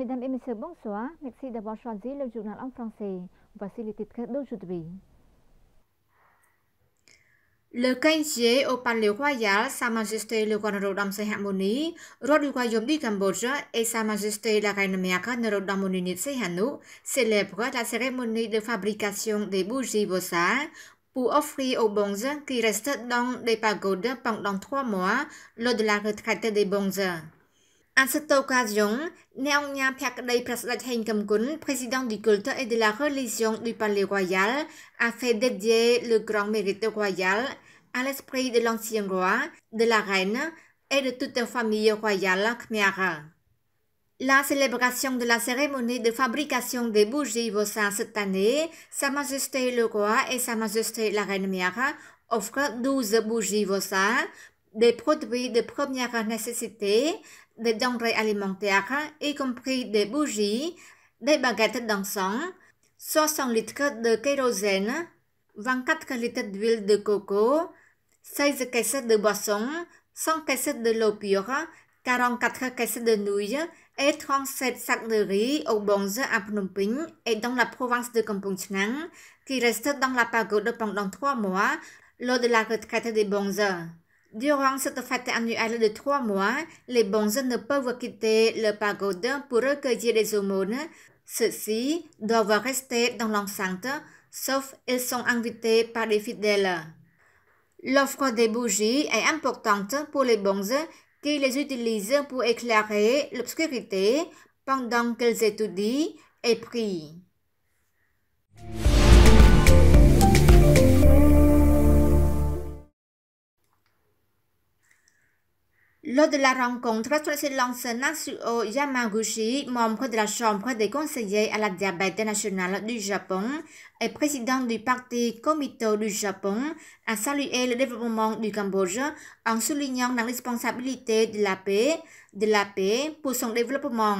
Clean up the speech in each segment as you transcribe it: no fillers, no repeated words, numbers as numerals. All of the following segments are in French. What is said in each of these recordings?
Mesdames et messieurs, bonsoir. Merci d'avoir choisi le journal en français. Voici les titres d'aujourd'hui. Le 15 juillet, au Palais Royal, Sa Majesté le roi Norodom Sihamoni, roi du royaume du Cambodge, et Sa Majesté la reine mère Norodom Moninit Sihanouk célèbrent la cérémonie de fabrication des bougies Vosa pour offrir aux bonzes qui restent dans des pagodes pendant 3 mois lors de la retraite des bonzes. À cette occasion, Neonya Phakdei Prasadat Henkamkun, président du culte et de la religion du Palais Royal, a fait dédier le grand mérite royal à l'esprit de l'ancien roi, de la reine et de toute la famille royale khmer. La célébration de la cérémonie de fabrication des bougies Vosa cette année, Sa Majesté le roi et Sa Majesté la reine mère offrent 12 bougies Vosa, des produits de première nécessité, des denrées alimentaires, y compris des bougies, des baguettes d'encens, 60 litres de kérosène, 24 litres d'huile de coco, 16 caisses de boissons, 100 caisses de l'eau pure, 44 caisses de nouilles et 37 sacs de riz aux bonzes à Phnom Penh et dans la province de Kampong Chhnang, qui restent dans la pagode pendant 3 mois lors de la retraite des bonzes. Durant cette fête annuelle de 3 mois, les bonzes ne peuvent quitter le pagode pour recueillir des aumônes. Ceux-ci doivent rester dans l'enceinte, sauf ils sont invités par les fidèles. L'offre des bougies est importante pour les bonzes qui les utilisent pour éclairer l'obscurité pendant qu'ils étudient et prient. Lors de la rencontre, son Excellence Natsuo Yamaguchi, membre de la Chambre des conseillers à la diabète nationale du Japon et président du parti Komito du Japon, a salué le développement du Cambodge en soulignant l'indispensabilité de la paix pour son développement.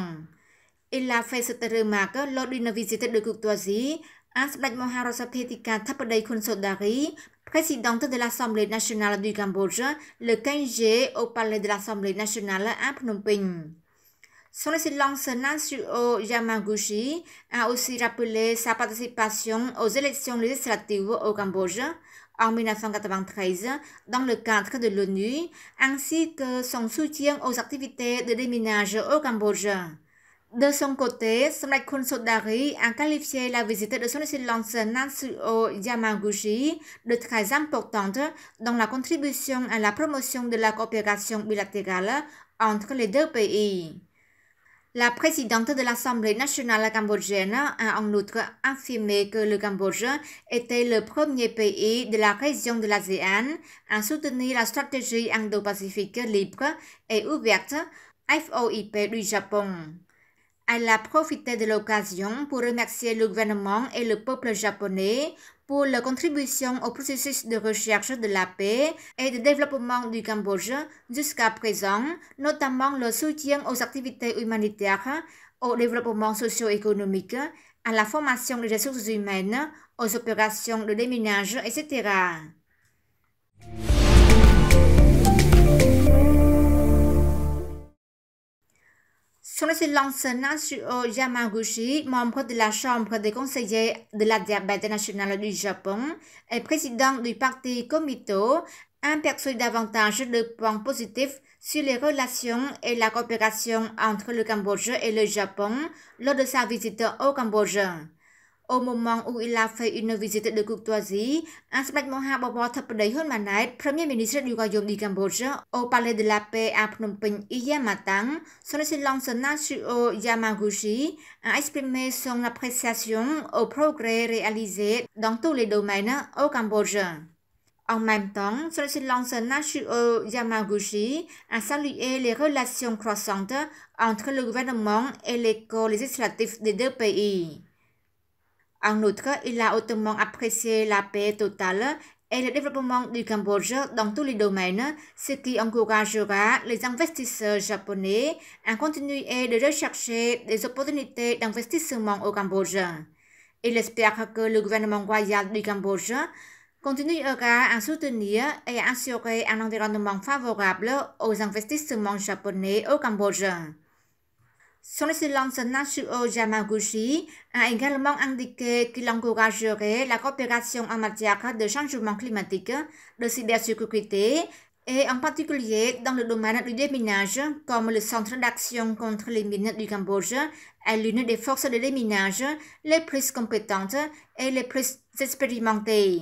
Il a fait cette remarque lors d'une visite de courtoisie à Sbet Moharosapethika Thapadei Khonsodari, présidente de l'Assemblée nationale du Cambodge, le 15 juillet au palais de l'Assemblée nationale à Phnom Penh. Son Excellence Natsuo Yamaguchi a aussi rappelé sa participation aux élections législatives au Cambodge en 1993 dans le cadre de l'ONU, ainsi que son soutien aux activités de déminage au Cambodge. De son côté, Sbet Khonsodari a qualifié la visite de son Excellence Natsuo Yamaguchi de très importante dans la contribution à la promotion de la coopération bilatérale entre les deux pays. La présidente de l'Assemblée nationale cambodgienne a en outre affirmé que le Cambodge était le premier pays de la région de l'ASEAN à soutenir la stratégie Indo-Pacifique libre et ouverte FOIP du Japon. Elle a profité de l'occasion pour remercier le gouvernement et le peuple japonais pour leur contribution au processus de recherche de la paix et de développement du Cambodge jusqu'à présent, notamment le soutien aux activités humanitaires, au développement socio-économique, à la formation des ressources humaines, aux opérations de déminage, etc. Son Excellence Natsuo Yamaguchi, membre de la Chambre des conseillers de la diabète nationale du Japon et président du parti Komito, a perçu davantage de points positifs sur les relations et la coopération entre le Cambodge et le Japon lors de sa visite au Cambodge. Au moment où il a fait une visite de courtoisie, Sbet Mohabobor Thapadei Hunmanait, Premier ministre du Royaume du Cambodge, au Palais de la Paix à Phnom Penh hier matin, son Excellence Natsuo Yamaguchi a exprimé son appréciation aux progrès réalisés dans tous les domaines au Cambodge. En même temps, son Excellence Natsuo Yamaguchi a salué les relations croissantes entre le gouvernement et les corps législatifs des deux pays. En outre, il a hautement apprécié la paix totale et le développement du Cambodge dans tous les domaines, ce qui encouragera les investisseurs japonais à continuer de rechercher des opportunités d'investissement au Cambodge. Il espère que le gouvernement royal du Cambodge continuera à soutenir et à assurer un environnement favorable aux investissements japonais au Cambodge. Son Excellence Natsuo Yamaguchi a également indiqué qu'il encouragerait la coopération en matière de changement climatique, de cybersécurité et en particulier dans le domaine du déminage, comme le Centre d'action contre les mines du Cambodge est l'une des forces de déminage les plus compétentes et les plus expérimentées.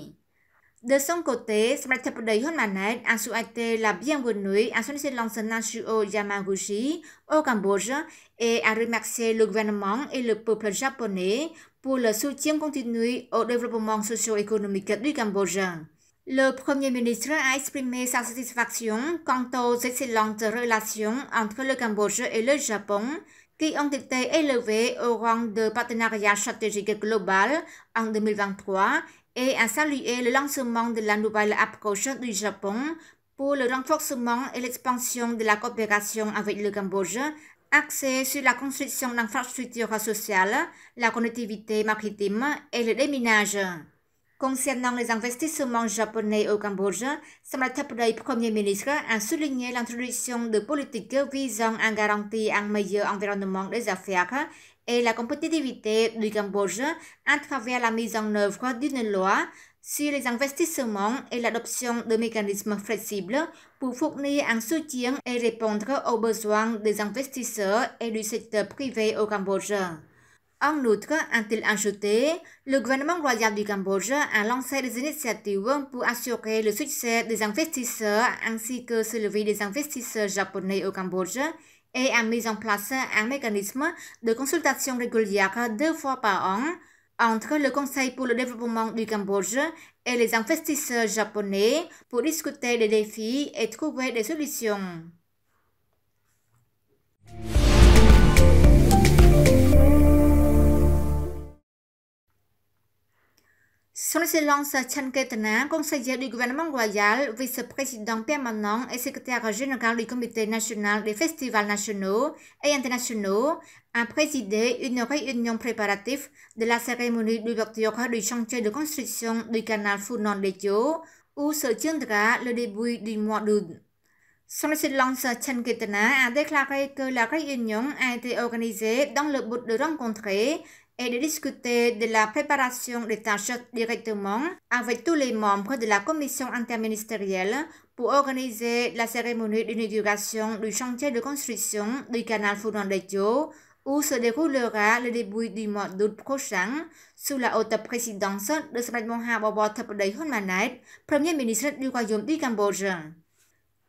De son côté, Secretary Honmanet a souhaité la bienvenue à son Excellence Natsuo Yamaguchi au Cambodge et a remercié le gouvernement et le peuple japonais pour le soutien continu au développement socio-économique du Cambodge. Le Premier ministre a exprimé sa satisfaction quant aux excellentes relations entre le Cambodge et le Japon, qui ont été élevées au rang de partenariat stratégique global en 2023 et a salué le lancement de la nouvelle approche du Japon pour le renforcement et l'expansion de la coopération avec le Cambodge, axée sur la construction d'infrastructures sociales, la connectivité maritime et le déminage. Concernant les investissements japonais au Cambodge, le Premier ministre a souligné l'introduction de politiques visant à garantir un meilleur environnement des affaires et la compétitivité du Cambodge à travers la mise en œuvre d'une loi sur les investissements et l'adoption de mécanismes flexibles pour fournir un soutien et répondre aux besoins des investisseurs et du secteur privé au Cambodge. En outre, a-t-il ajouté, le gouvernement royal du Cambodge a lancé des initiatives pour assurer le succès des investisseurs ainsi que celui des investisseurs japonais au Cambodge et a mis en place un mécanisme de consultation régulière 2 fois par an entre le Conseil pour le développement du Cambodge et les investisseurs japonais pour discuter des défis et trouver des solutions. Son Excellence Chanketana, conseiller du gouvernement royal, vice-président permanent et secrétaire général du Comité national des festivals nationaux et internationaux, a présidé une réunion préparative de la cérémonie d'ouverture du chantier de construction du canal Funan Techo, où se tiendra le début du mois d'août. Son Excellence Chanketana a déclaré que la réunion a été organisée dans le but de rencontrer et de discuter de la préparation des tâches directement avec tous les membres de la commission interministérielle pour organiser la cérémonie d'inauguration du chantier de construction du canal Funan Techo, où se déroulera le début du mois d'août prochain sous la haute présidence de Samdech Moha Bobor Thapradej Honmanet, Premier ministre du Royaume du Cambodge.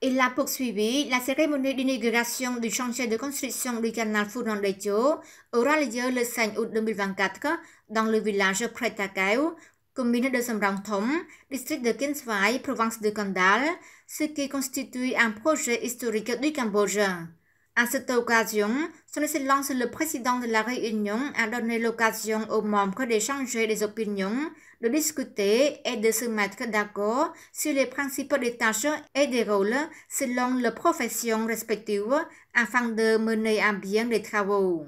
Il a poursuivi la cérémonie d'inauguration du chantier de construction du canal Funan Techo aura lieu le 5 août 2024 dans le village Pretakau, commune de Samrang Thom, district de Kin Svai, province de Kandal, ce qui constitue un projet historique du Cambodge. À cette occasion, Son Excellence le président de la Réunion a donné l'occasion aux membres d'échanger des opinions, de discuter et de se mettre d'accord sur les principes des tâches et des rôles selon leurs professions respectives afin de mener à bien les travaux.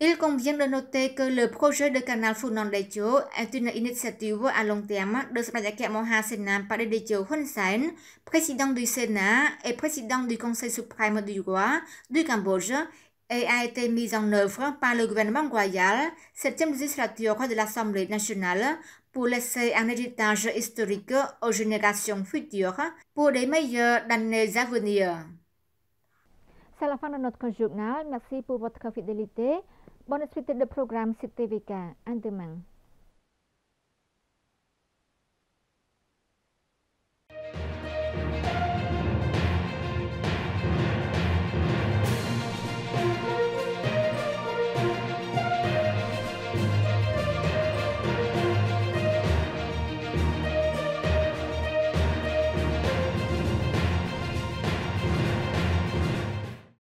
Il convient de noter que le projet de canal Funan Techo est une initiative à long terme de Samdech Moha Senam Padedecho Hun Sen, président du Sénat et président du Conseil suprême du roi du Cambodge, et a été mise en œuvre par le gouvernement royal, 7e législature de l'Assemblée nationale, pour laisser un héritage historique aux générations futures pour des meilleures années à venir. C'est la fin de notre journal. Merci pour votre fidélité. Bonne suite de programme CTVK. À demain.